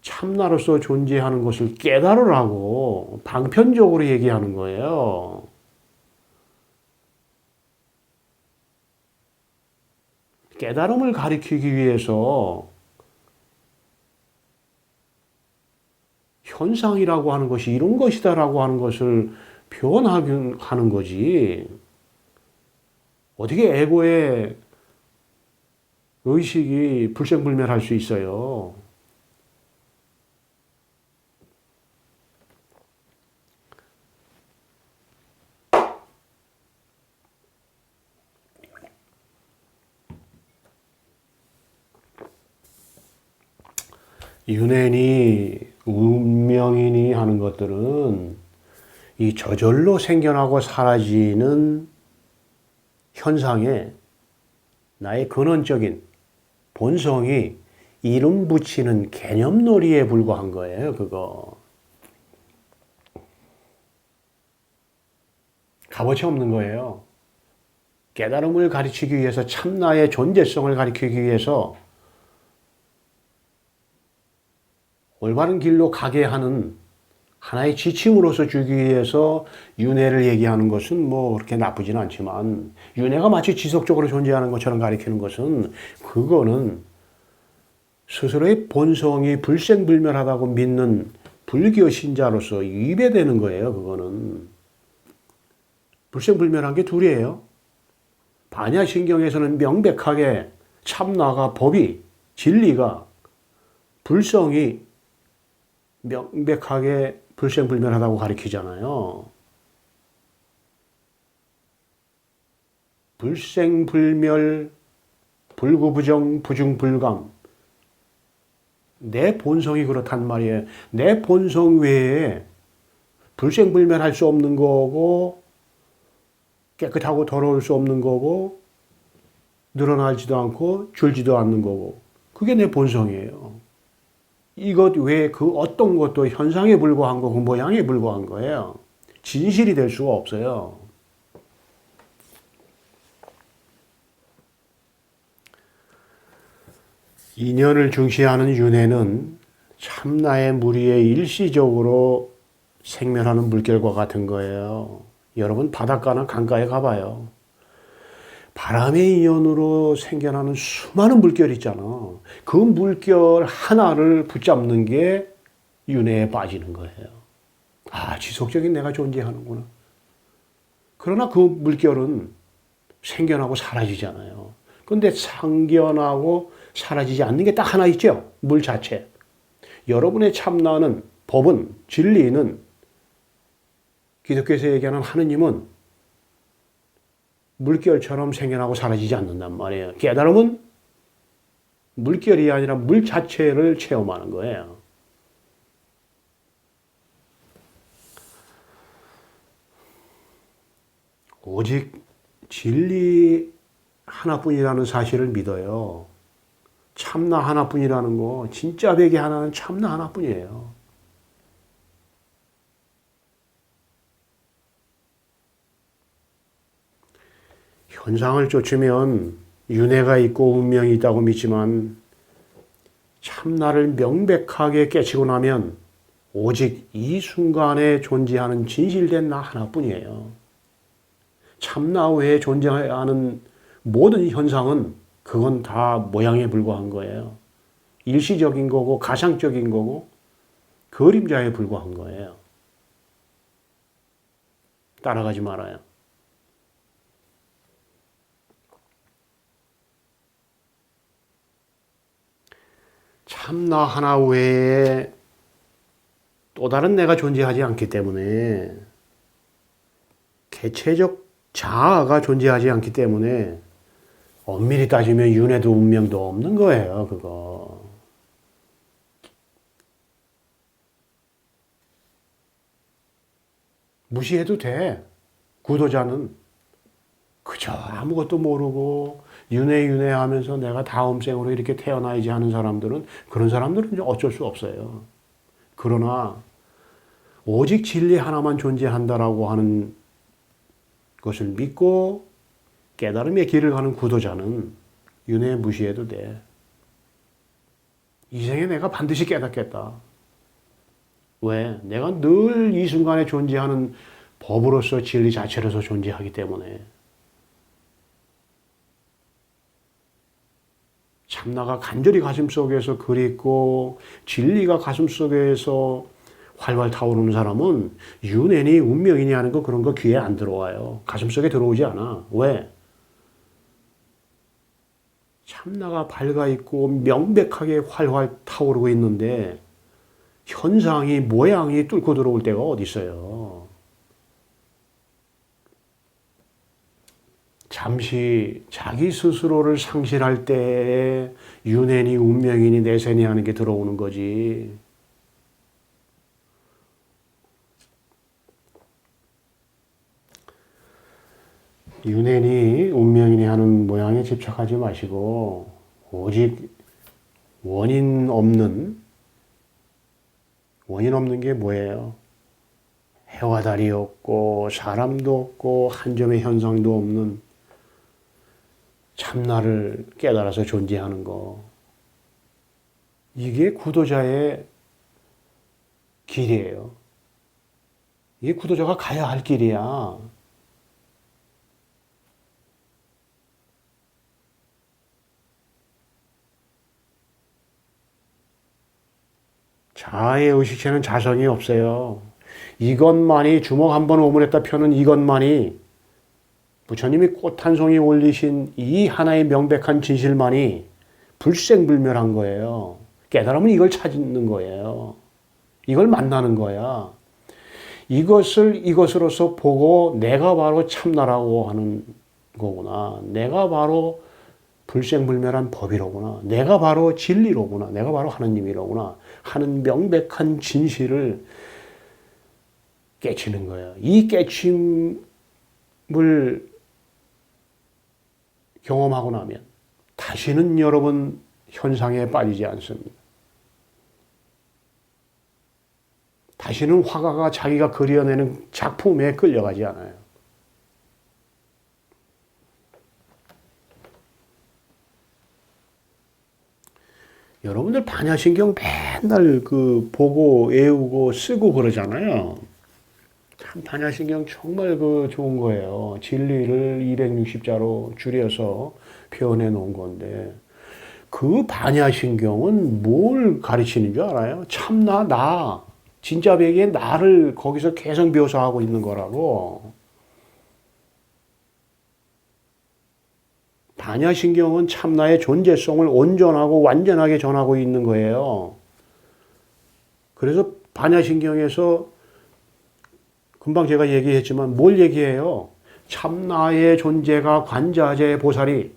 참나로서 존재하는 것을 깨달으라고 방편적으로 얘기하는 거예요. 깨달음을 가리키기 위해서 현상이라고 하는 것이 이런 것이다라고 하는 것을 표현하는 거지. 어떻게 에고의 의식이 불생불멸할 수 있어요? 윤회니 운명이니 하는 것들은 이 저절로 생겨나고 사라지는 현상에 나의 근원적인 본성이 이름 붙이는 개념놀이에 불과한 거예요, 그거. 값어치 없는 거예요. 깨달음을 가르치기 위해서, 참나의 존재성을 가르치기 위해서 올바른 길로 가게 하는 하나의 지침으로서 주기 위해서 윤회를 얘기하는 것은 뭐 그렇게 나쁘진 않지만, 윤회가 마치 지속적으로 존재하는 것처럼 가리키는 것은, 그거는 스스로의 본성이 불생불멸하다고 믿는 불교 신자로서 위배되는 거예요. 그거는 불생불멸한 게 둘이에요. 반야신경에서는 명백하게 참나가, 법이, 진리가, 불성이 명백하게 불생불멸하다고 가리키잖아요. 불생불멸, 불구부정, 부중불감. 내 본성이 그렇단 말이에요. 내 본성 외에 불생불멸할 수 없는 거고 깨끗하고 더러울 수 없는 거고 늘어나지도 않고 줄지도 않는 거고 그게 내 본성이에요. 이것 외에 그 어떤 것도 현상에 불과한 거고 모양에 불과한 거예요. 진실이 될 수가 없어요. 인연을 중시하는 윤회는 참나의 무리에 일시적으로 생멸하는 물결과 같은 거예요. 여러분 바닷가나 강가에 가봐요. 바람의 인연으로 생겨나는 수많은 물결 있잖아. 그 물결 하나를 붙잡는 게 윤회에 빠지는 거예요. 아, 지속적인 내가 존재하는구나. 그러나 그 물결은 생겨나고 사라지잖아요. 그런데 생겨나고 사라지지 않는 게 딱 하나 있죠. 물 자체. 여러분의 참나는, 법은, 진리는, 기독교에서 얘기하는 하느님은 물결처럼 생겨나고 사라지지 않는단 말이에요. 깨달음은 물결이 아니라 물 자체를 체험하는 거예요. 오직 진리 하나뿐이라는 사실을 믿어요. 참나 하나뿐이라는 거, 진짜 백이 하나는 참나 하나뿐이에요. 현상을 쫓으면 윤회가 있고 운명이 있다고 믿지만 참나를 명백하게 깨치고 나면 오직 이 순간에 존재하는 진실된 나 하나뿐이에요. 참나 외에 존재하는 모든 현상은 그건 다 모양에 불과한 거예요. 일시적인 거고 가상적인 거고 그림자에 불과한 거예요. 따라가지 말아요. 참나 하나 외에 또 다른 내가 존재하지 않기 때문에 개체적 자아가 존재하지 않기 때문에 엄밀히 따지면 윤회도 운명도 없는 거예요. 그거. 무시해도 돼. 구도자는 그저 아무것도 모르고 윤회 하면서 내가 다음 생으로 이렇게 태어나야지 하는 사람들은 그런 사람들은 어쩔 수 없어요. 그러나 오직 진리 하나만 존재한다라고 하는 것을 믿고 깨달음의 길을 가는 구도자는 윤회 무시해도 돼. 이 생에 내가 반드시 깨닫겠다. 왜? 내가 늘 이 순간에 존재하는 법으로서 진리 자체로서 존재하기 때문에. 참나가 간절히 가슴속에서 그립고 진리가 가슴속에서 활활 타오르는 사람은 윤회니 운명이니 하는 거 그런 거 귀에 안 들어와요. 가슴속에 들어오지 않아. 왜? 참나가 밝아 있고 명백하게 활활 타오르고 있는데 현상이 모양이 뚫고 들어올 때가 어디 있어요. 잠시 자기 스스로를 상실할 때 윤회니 운명이니 내세니 하는 게 들어오는 거지. 윤회니 운명이니 하는 모양에 집착하지 마시고 오직 원인 없는 게 뭐예요? 해와 달이 없고 사람도 없고 한 점의 현상도 없는 참나를 깨달아서 존재하는 거. 이게 구도자의 길이에요. 이게 구도자가 가야 할 길이야. 자아의 의식체는 자성이 없어요. 이것만이 주먹 한 번 오므렸다 펴는 이것만이 부처님이 꽃 한 송이 올리신 이 하나의 명백한 진실만이 불생불멸한 거예요. 깨달으면 이걸 찾는 거예요. 이걸 만나는 거야. 이것을 이것으로서 보고 내가 바로 참나라고 하는 거구나. 내가 바로 불생불멸한 법이로구나. 내가 바로 진리로구나. 내가 바로 하느님이로구나. 하는 명백한 진실을 깨치는 거예요. 이 깨침을 경험하고 나면 다시는 여러분 현상에 빠지지 않습니다. 다시는 화가가 자기가 그려내는 작품에 끌려가지 않아요. 여러분들 반야신경 맨날 보고 외우고 쓰고 그러잖아요. 참 반야신경 정말 좋은 거예요. 진리를 260자로 줄여서 표현해 놓은 건데 그 반야신경은 뭘 가르치는 줄 알아요? 참나, 나. 진짜 배기에 나를 거기서 계속 묘사하고 있는 거라고. 반야신경은 참나의 존재성을 온전하고 완전하게 전하고 있는 거예요. 그래서 반야신경에서 금방 제가 얘기했지만 뭘 얘기해요? 참나의 존재가 관자재 보살이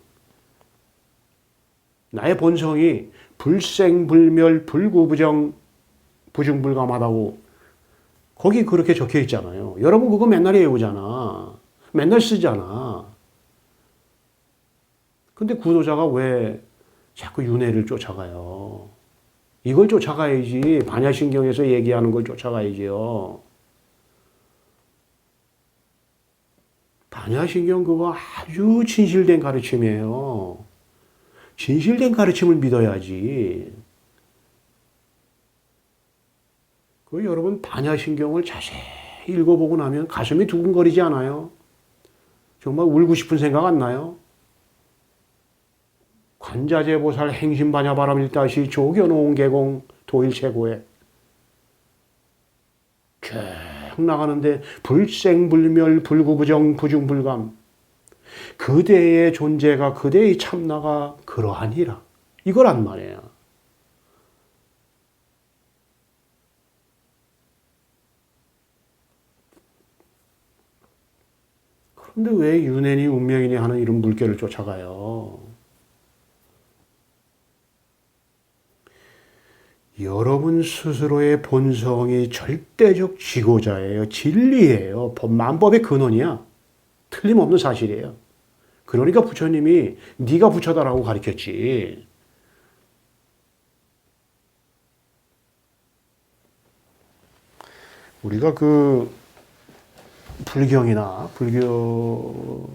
나의 본성이 불생불멸 불구부정 부중불감하다고 거기 그렇게 적혀 있잖아요. 여러분 그거 맨날 외우잖아. 맨날 쓰잖아. 근데 구도자가 왜 자꾸 윤회를 쫓아가요? 이걸 쫓아가야지. 반야신경에서 얘기하는 걸 쫓아가야지요. 반야신경 그거 아주 진실된 가르침이에요. 진실된 가르침을 믿어야지. 여러분 반야신경을 자세히 읽어보고 나면 가슴이 두근거리지 않아요? 정말 울고 싶은 생각 안 나요? 관자재보살 행심반야바람 일다시 조겨놓은 개공 도일체고에 쭉 나가는데 불생불멸 불구부정 부중불감 그대의 존재가 그대의 참나가 그러하니라 이거란 말이에요. 그런데 왜 윤회니 운명이니 하는 이런 물결을 쫓아가요? 여러분 스스로의 본성이 절대적 지고자예요. 진리예요. 만법의 근원이야. 틀림없는 사실이에요. 그러니까 부처님이 네가 부처다라고 가르쳤지. 우리가 불경이나 불교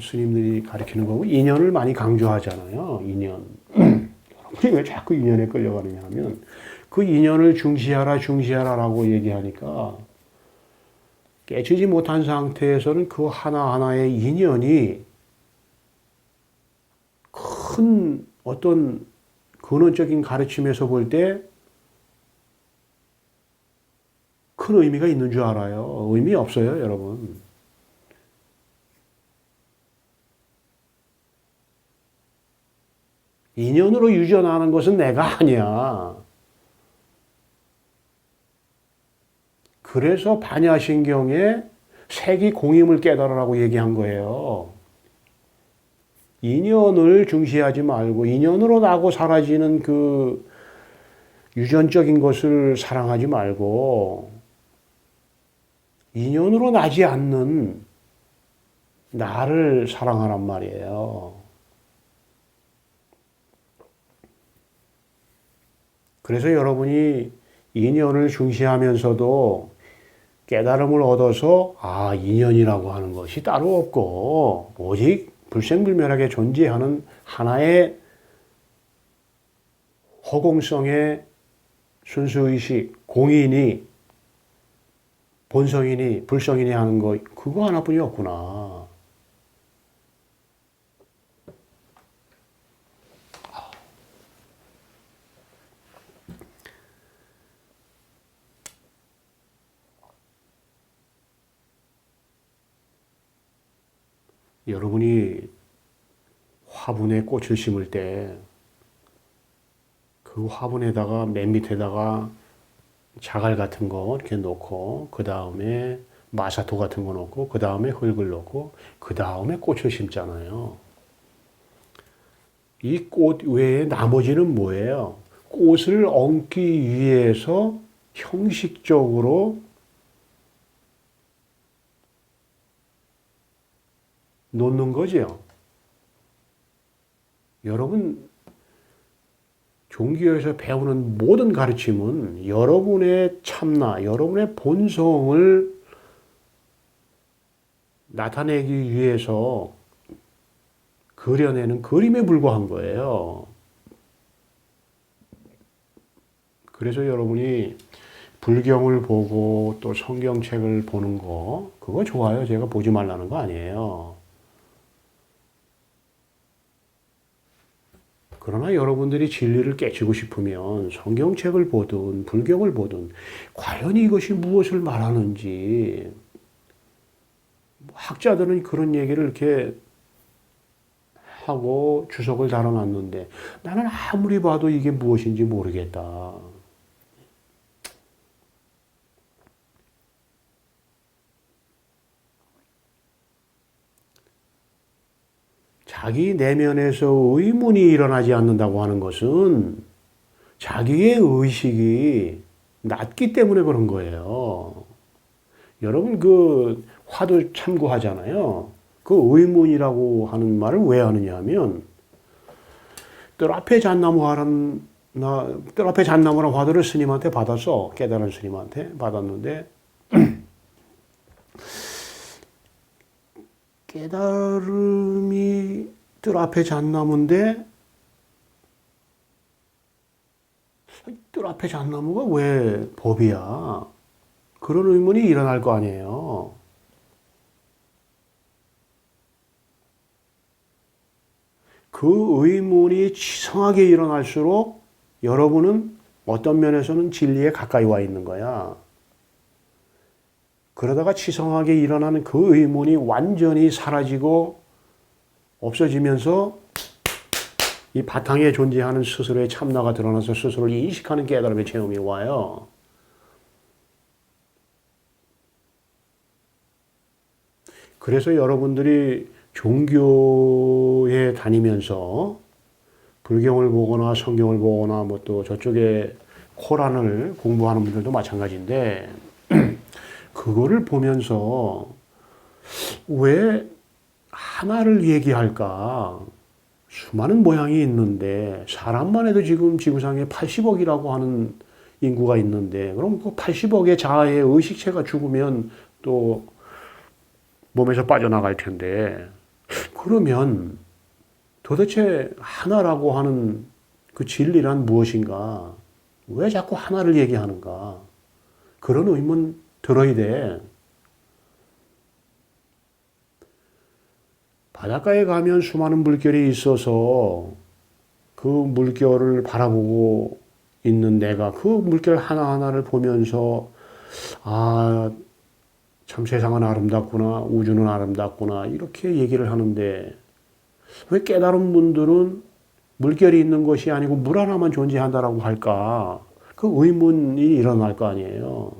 스님들이 가르치는 거고 인연을 많이 강조하잖아요. 인연. 여러분이 왜 자꾸 인연에 끌려가느냐 하면 그 인연을 중시하라라고 얘기하니까 깨치지 못한 상태에서는 그 하나하나의 인연이 큰 어떤 근원적인 가르침에서 볼 때 큰 의미가 있는 줄 알아요. 의미 없어요, 여러분. 인연으로 유전하는 것은 내가 아니야. 그래서 반야신경에 색이 공임을 깨달으라고 얘기한 거예요. 인연을 중시하지 말고 인연으로 나고 사라지는 그 유전적인 것을 사랑하지 말고 인연으로 나지 않는 나를 사랑하란 말이에요. 그래서 여러분이 인연을 중시하면서도 깨달음을 얻어서 인연이라고 하는 것이 따로 없고 오직 불생불멸하게 존재하는 하나의 허공성의 순수의식, 공인이 본성이니 불성이니 하는 거 그거 하나뿐이 없구나. 여러분이 화분에 꽃을 심을 때 그 화분에다가 맨 밑에다가 자갈 같은 거 이렇게 놓고 그 다음에 마사토 같은 거 놓고 그 다음에 흙을 놓고 그 다음에 꽃을 심잖아요. 이 꽃 외에 나머지는 뭐예요? 꽃을 얹기 위해서 형식적으로 놓는 거죠. 여러분 종교에서 배우는 모든 가르침은 여러분의 참나, 여러분의 본성을 나타내기 위해서 그려내는 그림에 불과한 거예요. 그래서 여러분이 불경을 보고 또 성경책을 보는 거, 그거 좋아요. 제가 보지 말라는 거 아니에요. 그러나 여러분들이 진리를 깨치고 싶으면 성경책을 보든 불경을 보든 과연 이것이 무엇을 말하는지 학자들은 그런 얘기를 이렇게 하고 주석을 달아놨는데 나는 아무리 봐도 이게 무엇인지 모르겠다. 자기 내면에서 의문이 일어나지 않는다고 하는 것은 자기의 의식이 낮기 때문에 그런 거예요. 여러분 그 화두 참고하잖아요. 그 의문이라고 하는 말을 왜 하느냐 하면 뜰 앞에 잣나무랑 화두를 스님한테 받았어. 깨달은 스님한테 받았는데 깨달음이 뜰 앞에 잣나무인데 뜰 앞에 잣나무가 왜 법이야? 그런 의문이 일어날 거 아니에요. 그 의문이 치성하게 일어날수록 여러분은 어떤 면에서는 진리에 가까이 와 있는 거야. 그러다가 치성하게 일어나는 그 의문이 완전히 사라지고 없어지면서 이 바탕에 존재하는 스스로의 참나가 드러나서 스스로를 인식하는 깨달음의 체험이 와요. 그래서 여러분들이 종교에 다니면서 불경을 보거나 성경을 보거나 뭐 또 저쪽에 코란을 공부하는 분들도 마찬가지인데 그거를 보면서 왜 하나를 얘기할까? 수많은 모양이 있는데 사람만 해도 지금 지구상에 80억이라고 하는 인구가 있는데 그럼 그 80억의 자아의 의식체가 죽으면 또 몸에서 빠져나갈 텐데 그러면 도대체 하나라고 하는 그 진리란 무엇인가? 왜 자꾸 하나를 얘기하는가? 그런 의문 들어야 돼. 바닷가에 가면 수많은 물결이 있어서 그 물결을 바라보고 있는 내가 그 물결 하나하나를 보면서 아, 참 세상은 아름답구나, 우주는 아름답구나 이렇게 얘기를 하는데 왜 깨달은 분들은 물결이 있는 것이 아니고 물 하나만 존재한다라고 할까? 그 의문이 일어날 거 아니에요.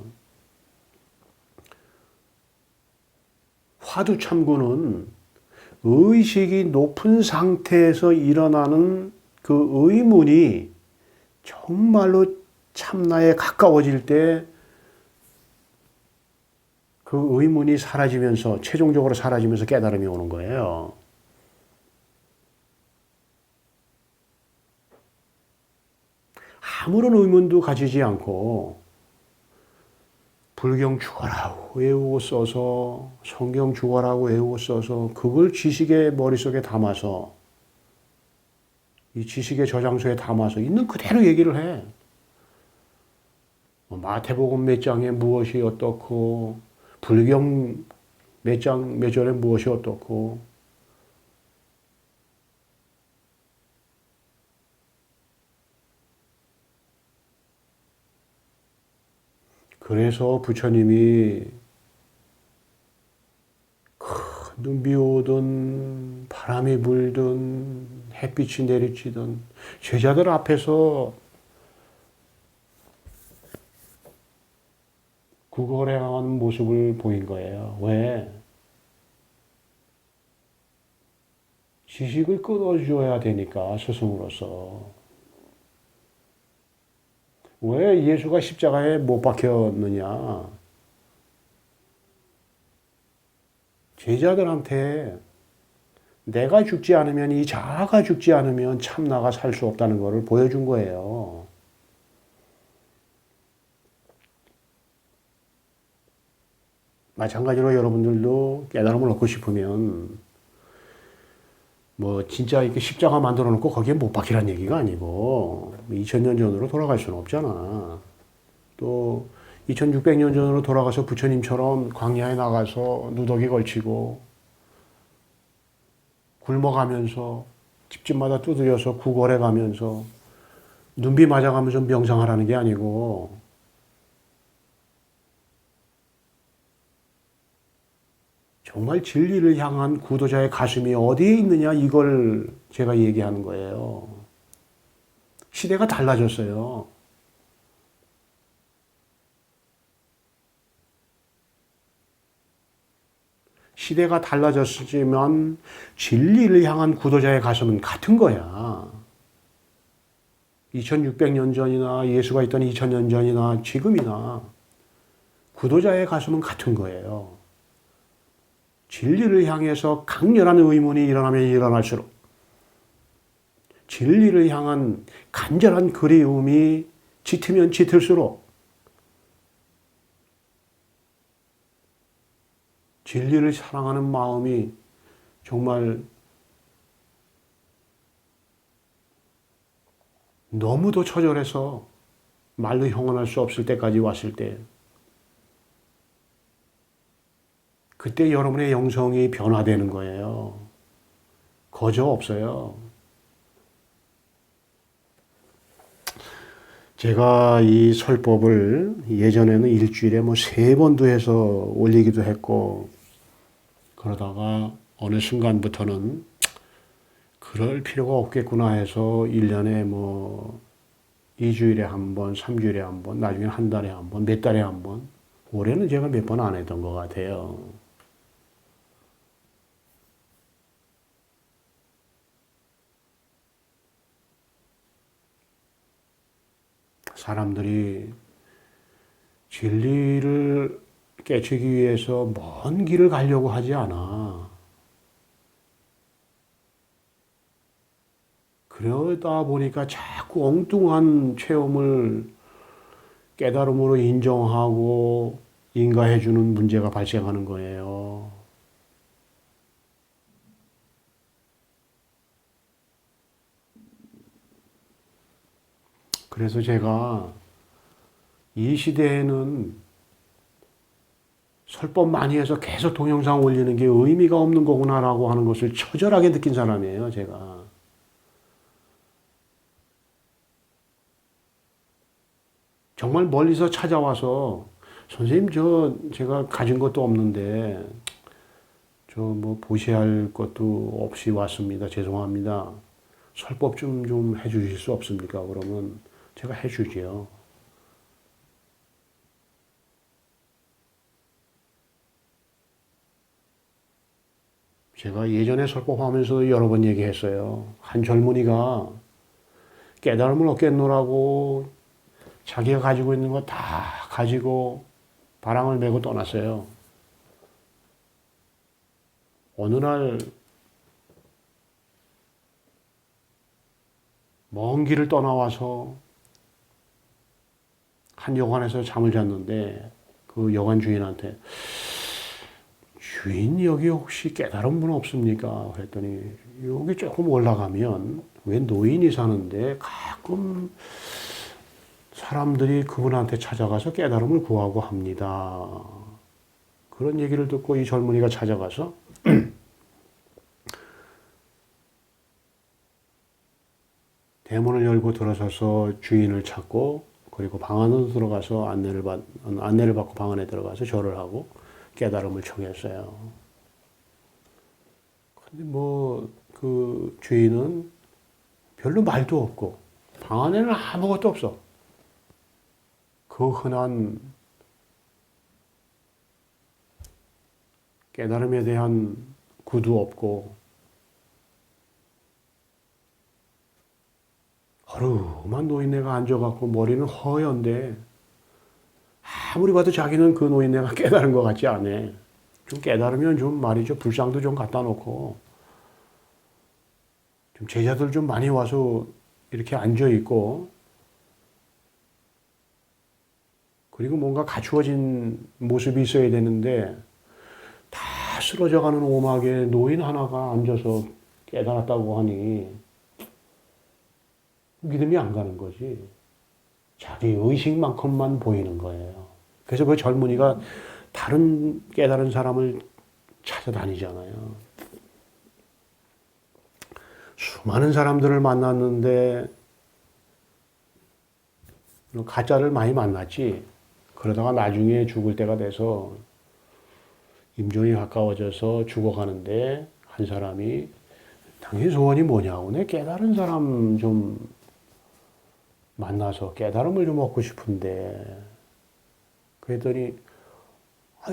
화두 참고는 의식이 높은 상태에서 일어나는 그 의문이 정말로 참나에 가까워질 때 그 의문이 사라지면서 최종적으로 사라지면서 깨달음이 오는 거예요. 아무런 의문도 가지지 않고 불경 죽어라고 외우고 써서 성경 죽어라고 외우고 써서 그걸 지식의 머릿속에 담아서 이 지식의 저장소에 담아서 있는 그대로 얘기를 해. 마태복음 몇 장에 무엇이 어떻고 불경 몇 장 몇 절에 무엇이 어떻고 그래서 부처님이 눈비 오든 바람이 불든 햇빛이 내리치든 제자들 앞에서 구걸해 나가는 모습을 보인 거예요. 왜? 지식을 끊어줘야 되니까 스승으로서. 왜 예수가 십자가에 못 박혔느냐? 제자들한테 내가 죽지 않으면, 이 자아가 죽지 않으면 참 나가 살 수 없다는 것을 보여준 거예요. 마찬가지로 여러분들도 깨달음을 얻고 싶으면 뭐 진짜 이렇게 십자가 만들어 놓고 거기에 못 박히란 얘기가 아니고 2000년 전으로 돌아갈 수는 없잖아. 또 2600년 전으로 돌아가서 부처님처럼 광야에 나가서 누더기 걸치고 굶어가면서 집집마다 두드려서 구걸해 가면서 눈비 맞아가면서 명상하라는 게 아니고 정말 진리를 향한 구도자의 가슴이 어디에 있느냐, 이걸 제가 얘기하는 거예요. 시대가 달라졌어요. 시대가 달라졌지만 진리를 향한 구도자의 가슴은 같은 거야. 2600년 전이나 예수가 있던 2000년 전이나 지금이나 구도자의 가슴은 같은 거예요. 진리를 향해서 강렬한 의문이 일어나면 일어날수록 진리를 향한 간절한 그리움이 짙으면 짙을수록 진리를 사랑하는 마음이 정말 너무도 처절해서 말로 형언할 수 없을 때까지 왔을 때 그때 여러분의 영성이 변화되는 거예요. 거저 없어요. 제가 이 설법을 예전에는 일주일에 뭐 3번도 해서 올리기도 했고, 그러다가 어느 순간부터는 그럴 필요가 없겠구나 해서 1년에 뭐 2주일에 한 번, 3주일에 한 번, 나중에 한 달에 한 번, 몇 달에 한 번. 올해는 제가 몇 번 안 했던 것 같아요. 사람들이 진리를 깨치기 위해서 먼 길을 가려고 하지 않아. 그러다 보니까 자꾸 엉뚱한 체험을 깨달음으로 인정하고 인가해주는 문제가 발생하는 거예요. 그래서 제가 이 시대에는 설법 많이 해서 계속 동영상 올리는 게 의미가 없는 거구나라고 하는 것을 처절하게 느낀 사람이에요, 제가. 정말 멀리서 찾아와서 선생님 제가 가진 것도 없는데 저 뭐 보시할 것도 없이 왔습니다. 죄송합니다. 설법 좀 해주실 수 없습니까? 그러면 제가 해주지요. 제가 예전에 설법하면서 여러 번 얘기했어요. 한 젊은이가 깨달음을 얻겠노라고 자기가 가지고 있는 거 다 가지고 바람을 메고 떠났어요. 어느 날 먼 길을 떠나와서 한 여관에서 잠을 잤는데 그 여관 주인한테 주인 여기 혹시 깨달은 분 없습니까? 그랬더니 여기 조금 올라가면 왜 노인이 사는데 가끔 사람들이 그분한테 찾아가서 깨달음을 구하고 합니다. 그런 얘기를 듣고 이 젊은이가 찾아가서 대문을 열고 들어서서 주인을 찾고 그리고 방 안으로 들어가서 안내를 받고 방 안에 들어가서 절을 하고 깨달음을 청했어요. 근데 뭐 그 주인은 별로 말도 없고 방 안에는 아무것도 없어. 그 흔한 깨달음에 대한 구두 없고 허름한 노인네가 앉아갖고 머리는 허연데 아무리 봐도 자기는 그 노인네가 깨달은 것 같지 않아. 좀 깨달으면 좀 말이죠. 불상도 좀 갖다 놓고 제자들 좀 많이 와서 이렇게 앉아 있고, 그리고 뭔가 갖추어진 모습이 있어야 되는데, 다 쓰러져가는 오막에 노인 하나가 앉아서 깨달았다고 하니, 믿음이 안 가는 거지. 자기 의식만큼만 보이는 거예요. 그래서 그 젊은이가 다른 깨달은 사람을 찾아다니잖아요. 수많은 사람들을 만났는데 가짜를 많이 만났지. 그러다가 나중에 죽을 때가 돼서 임종이 가까워져서 죽어가는데 한 사람이 당신 소원이 뭐냐고, 내 깨달은 사람 좀 만나서 깨달음을 좀 얻고 싶은데, 그랬더니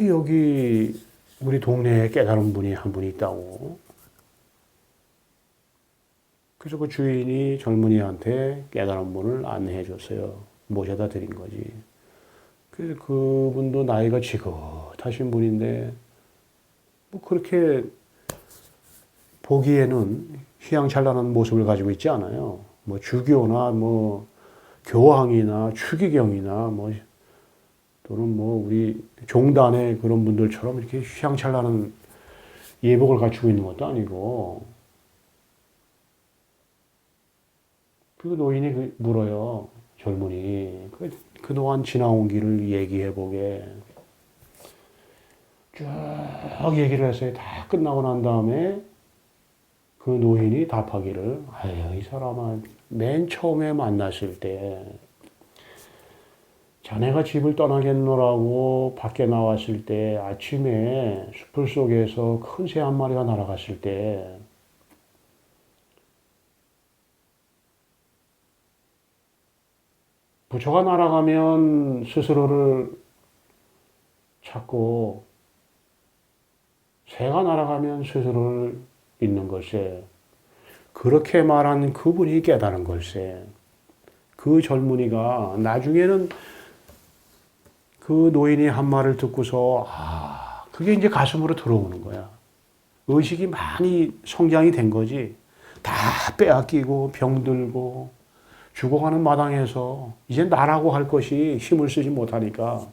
여기 우리 동네에 깨달은 분이 한 분 있다고. 그래서 그 주인이 젊은이한테 깨달은 분을 안내해 줬어요. 모셔다 드린 거지. 그래서 그분도 나이가 지긋하신 분인데, 뭐 그렇게 보기에는 휘황찬란한 모습을 가지고 있지 않아요. 뭐 주교나 뭐 교황이나 추기경이나 뭐 또는 뭐 우리 종단의 그런 분들처럼 이렇게 휘황찬란한 예복을 갖추고 있는 것도 아니고. 그 노인이 물어요. 젊은이. 그동안 지나온 길을 얘기해 보게. 쭉 얘기를 했어요. 다 끝나고 난 다음에 그 노인이 답하기를, 아유, 이 사람아, 맨 처음에 만났을 때 자네가 집을 떠나겠노라고 밖에 나왔을 때 아침에 숲을 속에서 큰 새 한 마리가 날아갔을 때 부처가 날아가면 스스로를 찾고 새가 날아가면 스스로를 잊는 걸세. 그렇게 말한 그분이 깨달은 걸세. 그 젊은이가 나중에는 그 노인이 한 말을 듣고서 그게 이제 가슴으로 들어오는 거야. 의식이 많이 성장이 된 거지. 다 빼앗기고 병들고 죽어가는 마당에서 이제 나라고 할 것이 힘을 쓰지 못하니까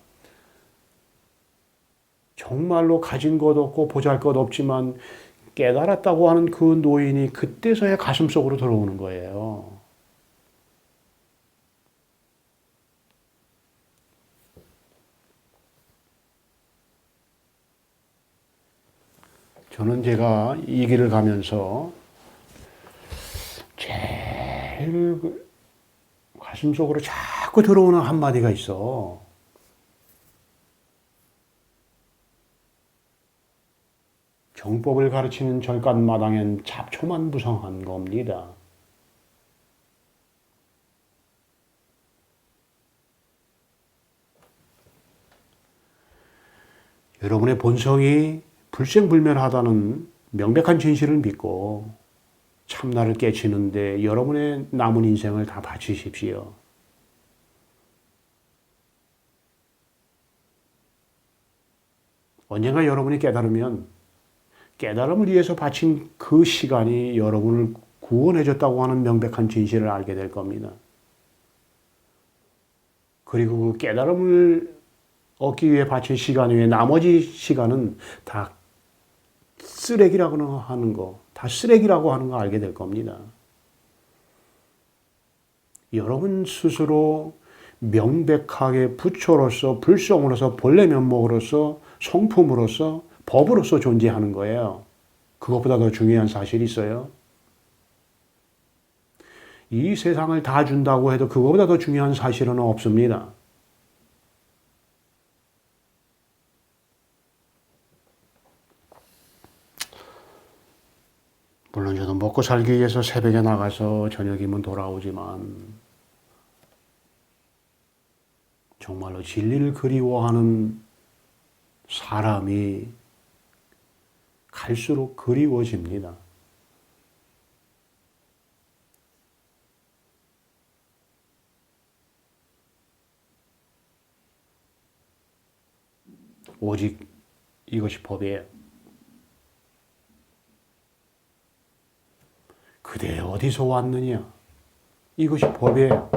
정말로 가진 것 없고 보잘 것 없지만 깨달았다고 하는 그 노인이 그때서야 가슴 속으로 들어오는 거예요. 저는 제가 이 길을 가면서 제일 가슴 속으로 자꾸 들어오는 한마디가 있어. 정법을 가르치는 절간마당엔 잡초만 무성한 겁니다. 여러분의 본성이 불생불멸하다는 명백한 진실을 믿고 참나를 깨치는데 여러분의 남은 인생을 다 바치십시오. 언젠가 여러분이 깨달으면 깨달음을 위해서 바친 그 시간이 여러분을 구원해줬다고 하는 명백한 진실을 알게 될 겁니다. 그리고 그 깨달음을 얻기 위해 바친 시간 외에 나머지 시간은 다 쓰레기라고 하는 거, 다 쓰레기라고 하는 거 알게 될 겁니다. 여러분 스스로 명백하게 부처로서, 불성으로서, 본래 면목으로서, 성품으로서, 법으로서 존재하는 거예요. 그것보다 더 중요한 사실이 있어요? 이 세상을 다 준다고 해도 그것보다 더 중요한 사실은 없습니다. 물론 저도 먹고 살기 위해서 새벽에 나가서 저녁이면 돌아오지만 정말로 진리를 그리워하는 사람이 갈수록 그리워집니다. 오직 이것이 법이에요. 그대 어디서 왔느냐? 이것이 법이에요.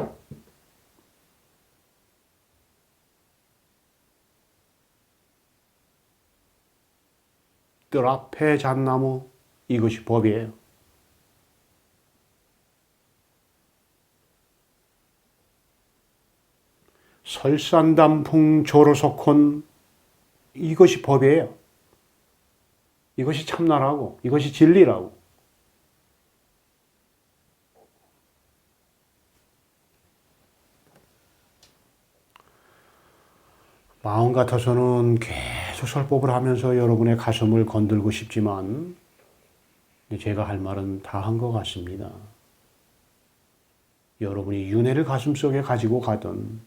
뜰 앞에 잣나무, 이것이 법이에요. 설산단풍 조로석혼, 이것이 법이에요. 이것이 참나라고, 이것이 진리라고. 마음 같아서는 계속 설법을 하면서 여러분의 가슴을 건들고 싶지만 제가 할 말은 다 한 것 같습니다. 여러분이 윤회를 가슴속에 가지고 가든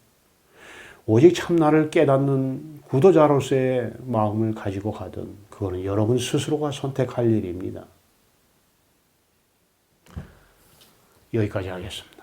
오직 참나를 깨닫는 구도자로서의 마음을 가지고 가든 그거는 여러분 스스로가 선택할 일입니다. 여기까지 하겠습니다.